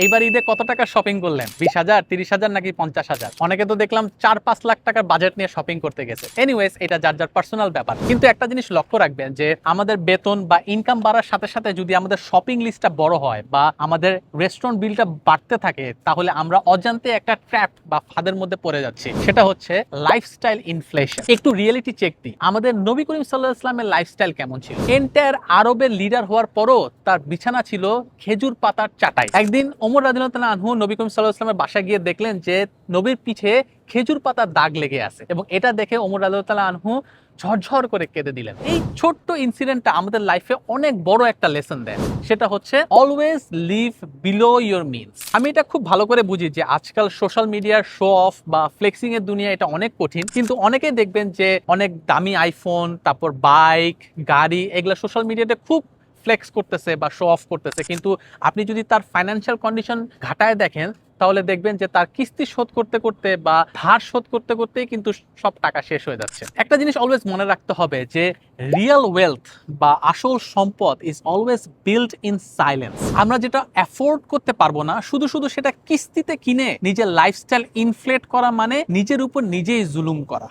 এইবার ঈদে কত টাকা শপিং করলেন? 20,000, 30,000 নাকি 50,000? অনেকে তো দেখলাম 4-5 লাখ টাকার বাজেট নিয়ে শপিং করতে গেছে। এনিওয়েজ, এটা যার যার পার্সোনাল ব্যাপার। কিন্তু একটা জিনিস লক্ষ্য রাখবেন যে আমাদের বেতন বা ইনকাম বাড়ার সাথে সাথে যদি আমাদের শপিং লিস্টটা বড় হয় বা আমাদের রেস্টুরেন্ট বিলটা বাড়তে থাকে, তাহলে আমরা অজান্তে একটা ট্র্যাপ বা ফাঁদের মধ্যে পড়ে যাচ্ছি। সেটা হচ্ছে লাইফস্টাইল ইনফ্লেশন। একটু রিয়েলিটি চেক দিই, আমাদের নবী করিম সাল্লাল্লাহু আলাইহি ওয়াসাল্লামের লাইফস্টাইল কেমন ছিল? এন্টায়ার আরবের লিডার হওয়ার পরও তার বিছানা ছিল খেজুর পাতার চাটাই। একদিন ওমর রাদিয়াল্লাহু তাআলা আনহু নবী করিম সাল্লাল্লাহু আলাইহি ওয়াসাল্লামের বাসায় গিয়ে দেখলেন যে নবীর পিঠে খেজুর পাতার দাগ লেগে আছে, এবং এটা দেখে ওমর রাদিয়াল্লাহু তাআলা আনহু ঝরঝর করে কেঁদে দিলেন। এই ছোট্ট ইনসিডেন্টটা আমাদের লাইফে অনেক বড় একটা লেসন দেয়। সেটা হচ্ছে always live below your means. আমি এটা খুব ভালো করে বুঝি যে আজকাল সোশ্যাল মিডিয়ার শো অফ বা ফ্লেক্সিং এর দুনিয়া এটা অনেক কঠিন, কিন্তু অনেকেই দেখবেন যে অনেক দামি আইফোন, তারপর বাইক, গাড়ি, এগুলা সোশ্যাল মিডিয়াতে খুব ফ্লেক্স করতেছে বা শো অফ করতেছে, কিন্তু আপনি যদি তার ফাইন্যান্সিয়াল কন্ডিশন ঘাটায় দেখেন তাহলে দেখবেন যে তার কিস্তি শোধ করতে করতে বা ধার শোধ করতে করতেই কিন্তু সব টাকা শেষ হয়ে যাচ্ছে। একটা জিনিস অলওয়েজ মনে রাখতে হবে যে রিয়েল ওয়েলথ বা আসল সম্পদ is always build in silence. আমরা যেটা অ্যাফোর্ড করতে পারবো না, শুধু শুধু সেটা কিস্তিতে কিনে নিজের লাইফস্টাইল ইনফ্লেট করা মানে নিজের উপর নিজেই জুলুম করা।